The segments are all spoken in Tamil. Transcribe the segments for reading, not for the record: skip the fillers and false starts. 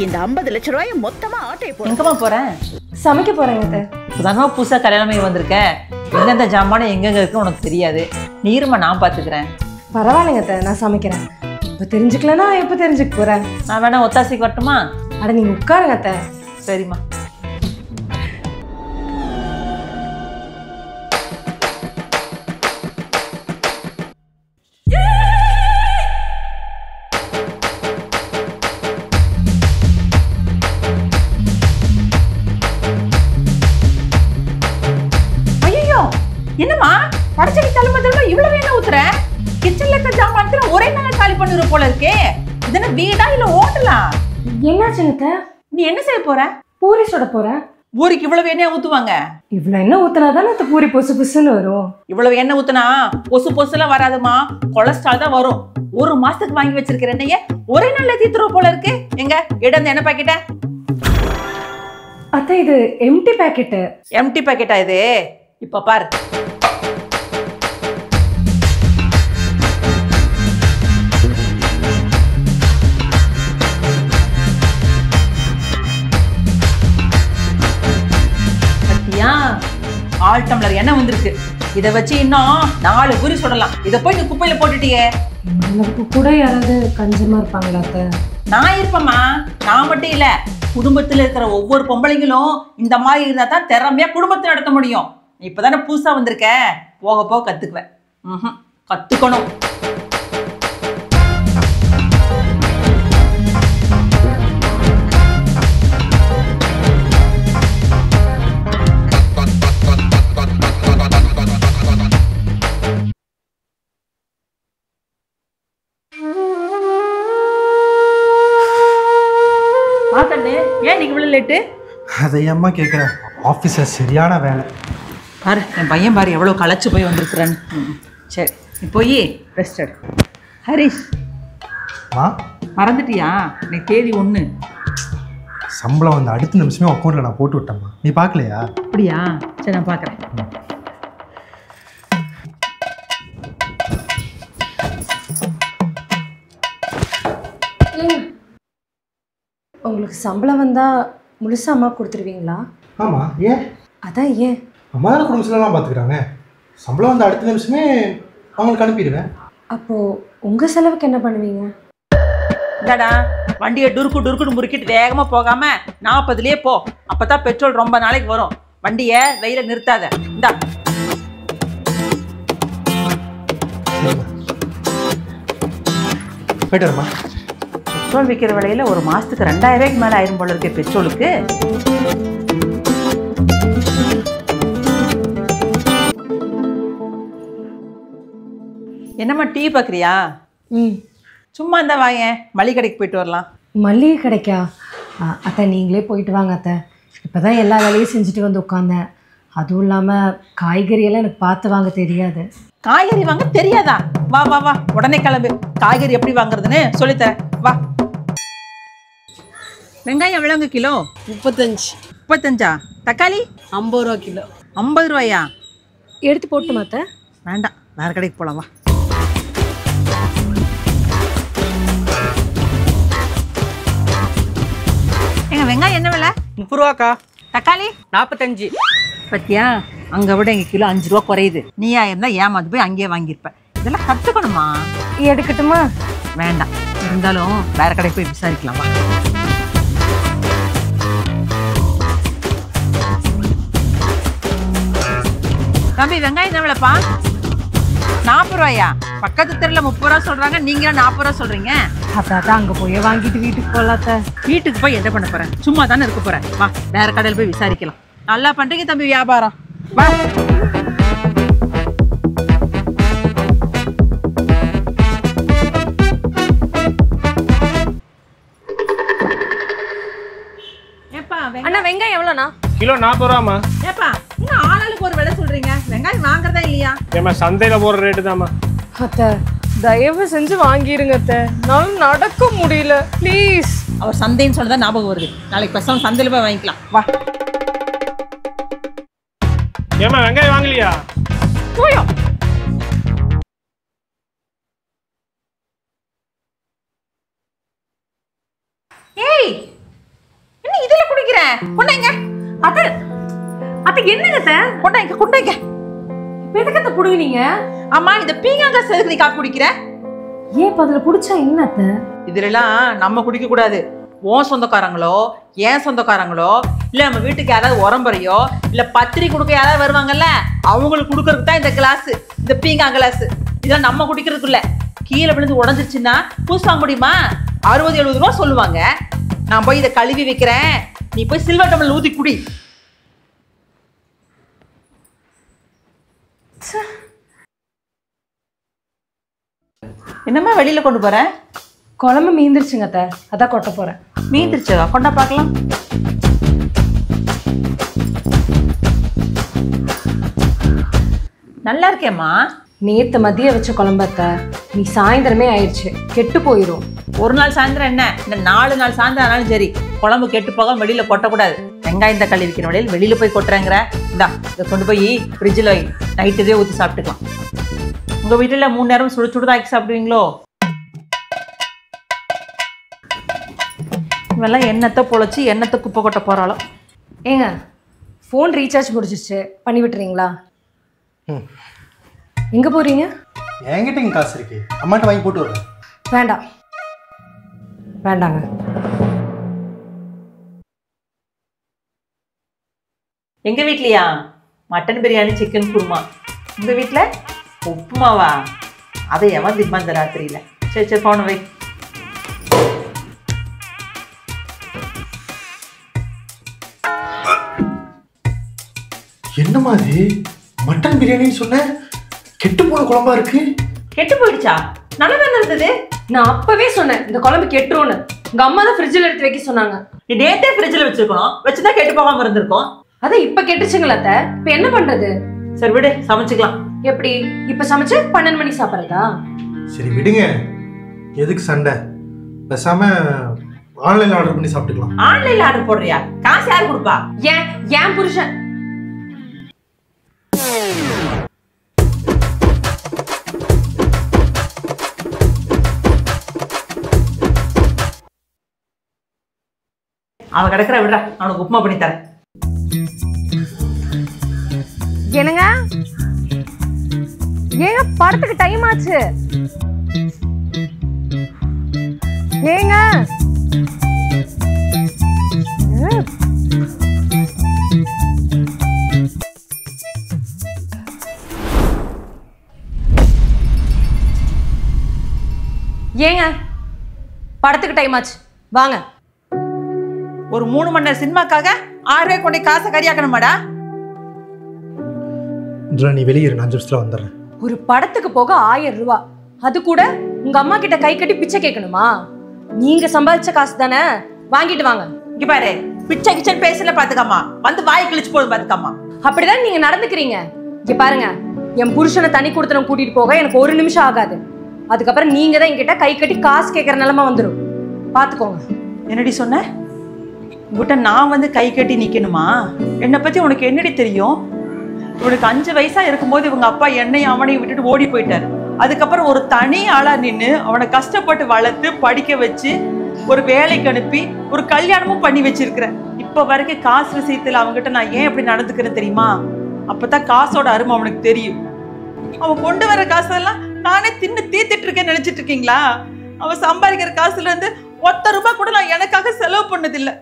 இந்த 50 லட்சம் ரூபாய் மொத்தமா ஆட்டை போடு. எங்கம்மா போறேன்? சமைக்க போறேங்க அத்தை. இப்பதானமா புதுசா கல்யாணமே வந்திருக்கேன். எந்தெந்த ஜாமான் எங்கெங்க இருக்குன்னு உனக்கு தெரியாது. நீருமா நான் பாத்துக்கிறேன். பரவாயில்லைங்க அத்தை, நான் சமைக்கிறேன். இப்ப தெரிஞ்சுக்கலன்னா எப்ப தெரிஞ்சுக்க போறேன்? நான் வேணா ஒத்தாசைக்கு வரட்டுமா? அட நீங்க உட்காருங்க அத்தை. சரிம்மா. என்னம்மா படைச்சடி தலைமதுல இவ்வளவு என்ன ஊத்துற? கிச்சன்ல இருக்க ஜாமான் ஒரே நாள் காலி பண்ணிர போல இருக்கே. இதென்ன வீடா இல்ல ஹோட்டலா? என்னாச்சுங்க அத்தை? நீ என்ன செய்ய போற? பூரி சுட போறேன். பூரிக்கு இவ்வளவு எண்ணெய் ஊத்துவாங்க? இவ்வளவு எண்ணெய் ஊத்துனாதானே அந்த பூரி பொசு பொசுன்னு வரும். இவ்வளவு எண்ணெய் ஊத்துனா பொசு பொசுலாம் வராதுமா, கொலஸ்ட்ரால் தான் வரும். ஒரு மாசத்துக்கு வாங்கி வச்சிருக்கிற எண்ணெய ஒரே நாள்ல தீத்துற போல இருக்கு. எங்க இடம் என்ன பாக்கெட்ட? அத்தை இது எம்டி பாக்கெட். எம்டி பாக்கெட்டா இது? இப்ப பாரு. ஆல் டம்ளர் எண்ணெய் வந்திருக்கு. இதை வச்சு இன்னும் 4 பூரி சுடலாம். இதை போய் நீ குப்பையில போட்டுட்டியே. நமக்கு கூட யாராவது கஞ்சமா இருப்பாங்களா அத்தை? நான் இருப்பேம்மா. நான் மட்டும் இல்ல, குடும்பத்துல இருக்கிற ஒவ்வொரு பொம்பளைங்களும் இந்த மாதிரி இருந்தா தான் திறமையா குடும்பத்தை நடத்த முடியும். இப்பதானே புதுசா வந்திருக்க, போக போக கத்துக்குவேன். கத்துக்கணும். ஏன் நீங்க இவ்வளவு லேட்டு? அதை அம்மா கேட்குறேன். ஆஃபீஸில் சரியான வேலை. பாரு என் பையன் பாரு எவ்வளோ களைச்சு போய் வந்திருக்கிறேன்னு. சரி நீ போய் ரெஸ்ட் எடு. ஹரிஷ் மறந்துட்டியா? இன்னைக்கு தேதி 1. சம்பளம் வந்து அடுத்த நிமிஷமே அக்கௌண்ட்டில் நான் போட்டு விட்டேம்மா. நீ பார்க்கலையா? அப்படியா? சரி நான் பார்க்குறேன். உங்களுக்கு சம்பளம் வந்தா முழுசா அம்மா கொடுத்துருவீங்களா? ஆமாம். ஏன்? அதான் ஏன்? அம்மா தானே குடும்பத்துலலாம் பார்த்துக்கிறாங்க. சம்பளம் வந்து அடுத்த நிமிஷமே அவங்களுக்கு அனுப்பிடுவேன். அப்போ உங்க செலவுக்கு என்ன பண்ணுவீங்க? இந்தாடா வண்டியை டுருக்குன்னு முறுக்கிட்டு வேகமா போகாம 40லயே போ. அப்பதான் பெட்ரோல் ரொம்ப நாளைக்கு வரும். வண்டியை வெயில நிறுத்தாத. இந்தா போயிட்டு வரமா. பெட்ரோல் விற்கிற விலையில ஒரு மாசத்துக்கு 2000 ரூபாய்க்கு மேல ஆயிரம் போல இருக்கு பெட்ரோலுக்கு. என்னம்மா டீ பார்க்குறியா? சும்மா இருந்தா வாங்க, மளிகை கடைக்கு போயிட்டு வரலாம். மளிகை கடைக்கா? அத்தை நீங்களே போயிட்டு வாங்க அத்தை. இப்போதான் எல்லா வேலையும் செஞ்சுட்டு வந்து உட்காந்தேன். அதுவும் இல்லாமல் காய்கறியெல்லாம் எனக்கு பார்த்து வாங்க தெரியாது. காய்கறி வாங்க தெரியாதா? வா வா வா உடனே கிளம்பு. காய்கறி எப்படி வாங்குறதுன்னு சொல்லித்தரேன் வா. வெங்காயம் எவ்வளோங்க கிலோ? 35. 35ஆ? தக்காளி 50 ரூபா கிலோ. 50 ரூபாயா? எடுத்து போட்டு மாத்த வேண்டாம், வேற கடைக்கு போலாம் வா. எங்க வெங்காயம் என்ன விலை? 30 ரூபாக்கா. தக்காளி 45. பத்தியா, அங்க விட எங்க கிலோ 5 ரூபா குறையுது. நீயா இருந்தா ஏமாந்து போய் அங்கேயே வாங்கியிருப்ப. இதெல்லாம் கத்துக்கணுமா? எடுக்கட்டுமா? வேண்டாம், இருந்தாலும் வேற கடைக்கு போய் விசாரிக்கலாம் வா. தம்பி வெங்காயம் என்ன விலைப்பா? 40 ரூபாயா? பக்கத்து தெருல 30 ரூபா சொல்றாங்க, நீங்க 40 ரூபா சொல்றீங்க. அதான் அங்க போய் வாங்கிட்டு வீட்டுக்கு போலாத்த. வீட்டுக்கு போய் என்ன பண்ண போறேன்? சும்மா தானே இருக்க போறேன். வா வேற கடையில் போய் விசாரிக்கலாம். நல்லா பண்றீங்க தம்பி வியாபாரம். வா. அண்ணா வெங்காயம் எவ்வளோண்ணா? கிலோ 40 ரூபாமா. ஏப்பா இன்னும் ஆளாளுக்கு ஒரு விலை சொல்றீங்க. வெங்காயம் வாங்குறதா இல்லையா? ஏமா சந்தையில போற ரேட்டு தாமா. அத்தை தயவு செஞ்சு வாங்கிருங்க அத்தை, நான் நடக்க முடியல ப்ளீஸ். அவர் சந்தைன்னு சொன்னதான் ஞாபகம் வருது. நாளைக்கு பேசாம சந்தையில போய் வாங்கிக்கலாம் வா. ஏமா வெங்காயம் வாங்கலையா? போயோ. ஏய் கொண்டாங்க. அத்தை அத்தை என்னங்க அத்தை? கொண்டாங்க. எதுக்கு அத்தை புடுங்குனீங்க? அம்மா இந்த பீங்காங்க சேர்த்து நீ காப்பி குடிக்கிற? ஏன் இப்ப அதுல புடிச்சா என்ன அத்தை? இதுலாம் நம்ம குடிக்க கூடாது. உன் சொந்தக்காரங்களோ ஏன் சொந்தக்காரங்களோ இல்ல நம்ம வீட்டுக்கு யாராவது உரம்பரையோ இல்ல பத்திரிக்கை கொடுக்க யாராவது வருவாங்கல்ல, அவங்களுக்கு கொடுக்கறதுக்கு தான் இந்த கிளாஸ், இந்த பீங்கா கிளாஸ். இதெல்லாம் நம்ம குடிக்கிறதுக்கு இல்ல. கீழே விழுந்து உடஞ்சிருச்சுன்னா புதுசு வாங்க முடியுமா? 60-70 ரூபா சொல்லுவாங்க. நான் போய் இதை கழுவி வைக்கிறேன், நீ போய் சில்வர் டம்ளர் ஊத்தி குடி. என்னம்மா வெளியில கொண்டு போற? குழம்பு மீந்துருச்சுங்க அத்தை, அதான் கொட்ட போறேன். மீந்துருச்சா? கொண்டா பார்க்கலாம். நல்லா இருக்கேம்மா. நேத்து மதியம் வச்ச குழம்பு அத்தை, நீ சாயந்தரமே ஆயிடுச்சு, கெட்டு போயிரும். ஒரு நாள் சாயந்தரம் என்ன, இந்த 4 நாள் சாயந்தரம் ஆனாலும் சரி, குழம்பு கெட்டு போக வெளியில கொட்டக்கூடாது. வெங்காயம் தக்காளி விற்கிற வழியில் வெளியில போய் கொட்டுறேங்கிற? இந்தா இதை கொண்டு போய் ஃப்ரிட்ஜில் வை, நைட்டு இதே ஊற்றி சாப்பிட்டுக்கலாம். உங்க வீட்டில் 3 நேரம் சுடு சுடுதான் ஆக்கி சாப்பிடுவீங்களோ? இவெல்லாம் எண்ணத்தை பொழைச்சி எண்ணத்தை குப்பை கொட்ட போகிறாளோ? ஏங்க ஃபோன் ரீசார்ஜ் முடிச்சிருச்சு, பண்ணி விட்டுறீங்களா? எங்க போறீங்க? என்கிட்ட இங்கே காசு இருக்கு, அம்மாட்ட வாங்கி போட்டு வரேன். வேண்டாம் வேண்டாங்க. எங்க வீட்லையா மட்டன் பிரியாணி சிக்கன் குருமா, உங்க வீட்டில் உப்புமாவா? அதை எவன் திம்மா இந்த ராத்திரியில்? சரி சரி போன வை. என்ன மாதிரி மட்டன் பிரியாணின்னு சொன்ன, கெட்டு போன குழம்பா இருக்கு. கெட்டு போயிடுச்சா? நல்லா தானே இருந்தது. நான் அப்பவே சொன்னேன் இந்த குழம்பு கெட்டுரும்னு. உங்க அம்மா தான் ஃப்ரிட்ஜில் எடுத்து வைக்க சொன்னாங்க. நீ நேத்தே ஃப்ரிட்ஜில் வச்சிருக்கணும், வச்சுதான் கெட்டு போகாம இருந்திருக்கும். அதான் இப்ப கெட்டுச்சுங்களா அத்தை, இப்ப என்ன பண்றது? சரி விடு, சமைச்சுக்கலாம். எப்படி இப்ப சமைச்சு 12 மணி சாப்பிட்றதா? சரி விடுங்க, எதுக்கு சண்டை? பேசாம ஆன்லைன்ல ஆர்டர் பண்ணி சாப்பிட்டுக்கலாம். ஆன்லைன்ல ஆர்டர் போடுறியா? காசு யார் கொடுப்பா? ஏன் புருஷன். அவன் கிடக்குற விடுறா, அவனுக்கு உப்புமா பண்ணி தரேன். என்னங்க ஏங்க படத்துக்கு டைம் ஆச்சு. ஏங்க ஏங்க படத்துக்கு டைம் ஆச்சு, வாங்க. ஒரு 3 மணி நேரம் சினிமாக்காக 6 ரூபாய் கொண்டு காசை கறியாக்கணுமாடா? நீ வெளியே 5 நிமிஷத்துல வந்துடுறேன். ஒரு படத்துக்கு போக 1000 ரூபாய், அது கூட உங்க அம்மா கிட்ட கை கட்டி பிச்சை கேட்கணுமா? நீங்க சம்பாதிச்ச காசு தானே, வாங்கிட்டு வாங்க. இங்க பாரு, பிச்சை கிச்சன் பேசல பாத்துக்காமா, வந்து வாய் கிழிச்சு போது பாத்துக்காமா. அப்படிதான் நீங்க நடந்துக்கிறீங்க. இங்க பாருங்க, என் புருஷனை தனி கொடுத்தனம் கூட்டிட்டு போக எனக்கு 1 நிமிஷம் ஆகாது. அதுக்கப்புறம் நீங்க தான் என்கிட்ட கை கட்டி காசு கேட்கற நிலைமை வந்துடும், பாத்துக்கோங்க. என்னடி சொன்ன? உங்ககிட்ட நான் வந்து கை கட்டி நிக்கணுமா? என்னை பத்தி உனக்கு என்னடி தெரியும்? உனக்கு 5 வயசா இருக்கும்போது இவங்க அப்பா என்னையும் அவனையும் விட்டுட்டு ஓடி போயிட்டாரு. அதுக்கப்புறம் ஒரு தனி ஆளா நின்று அவனை கஷ்டப்பட்டு வளர்த்து படிக்க வச்சு ஒரு வேலைக்கு அனுப்பி ஒரு கல்யாணமும் பண்ணி வச்சிருக்கிறேன். இப்ப வரைக்கும் காசு விஷயத்துல அவங்ககிட்ட நான் ஏன் எப்படி நடந்துக்கிறேன் தெரியுமா? அப்பதான் காசோட அருமை அவனுக்கு தெரியும். அவன் கொண்டு வர காசெல்லாம் நானே தின்னு தீத்துட்டு இருக்கேன்னு நினைச்சிட்டு இருக்கீங்களா? அவன் சம்பாதிக்கிற காசுல இருந்து 1 ரூபாய் கூட நான் எனக்காக செலவு பண்ணதில்லை.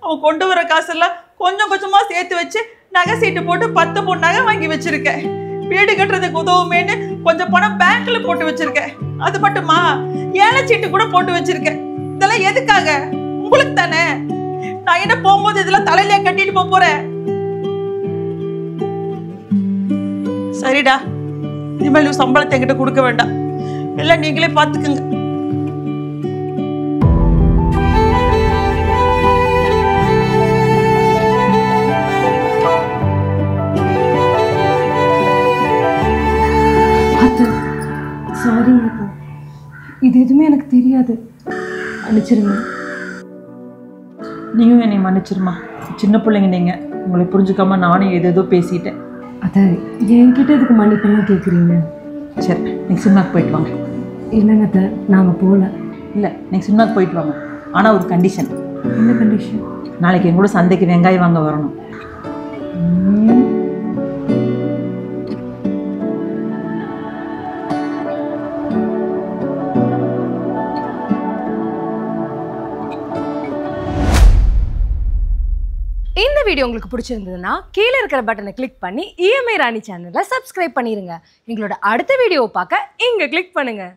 அவன் கொண்டு வர காசெல்லாம் கொஞ்சம் கொஞ்சமா சேர்த்து வச்சு நகை சீட்டு போட்டு 10 பொன் நகை வாங்கி வச்சிருக்கேன். வீடு கட்டுறதுக்கு உதவுமேன்னு கொஞ்சம் பணம் பேங்க்ல போட்டு வச்சிருக்கேன். அது மட்டுமா, ஏழை சீட்டு கூட போட்டு வச்சிருக்கேன். இதெல்லாம் எதுக்காக? உங்களுக்கு தானே. நான் என்ன போகும்போது இதெல்லாம் தலையில கட்டிட்டு போறேன். சரிடா, இனிமேல் சம்பளத்தை என்கிட்ட கொடுக்க வேண்டாம், எல்லாம் நீங்களே பாத்துக்குங்க. சாரிங்க, இது எதுவுமே எனக்கு தெரியாது, மன்னிச்சிருங்க. நீயும் என்னை மன்னிச்சிருமா. சின்ன பிள்ளைங்க நீங்க, உங்களை புரிஞ்சுக்காம நானும் ஏதேதோ பேசிட்டேன். அதை என்கிட்ட இதுக்கு மன்னிப்பெல்லாம் கேட்குறீங்க? சரி, நெக்ஸ்ட் சினிமாக்கு போயிட்டு வாங்க. இல்லைங்க அத்தை, நாங்கள் போகல. இல்லை, நெக்ஸ்ட் சினிமாக்கு போயிட்டு வாங்க. ஆனால் ஒரு கண்டிஷன், என்ன கண்டிஷன்? நாளைக்கு என் கூட சந்தைக்கு வெங்காயம் வாங்க வரணும். இந்த வீடியோ உங்களுக்கு பிடிச்சிருந்ததுன்னா கீழே இருக்கிற பட்டனை கிளிக் பண்ணி இஎம்ஐ ராணி சேனலை சப்ஸ்கிரைப் பண்ணிடுங்க. எங்களோட அடுத்த வீடியோவை பார்க்க இங்கே கிளிக் பண்ணுங்கள்.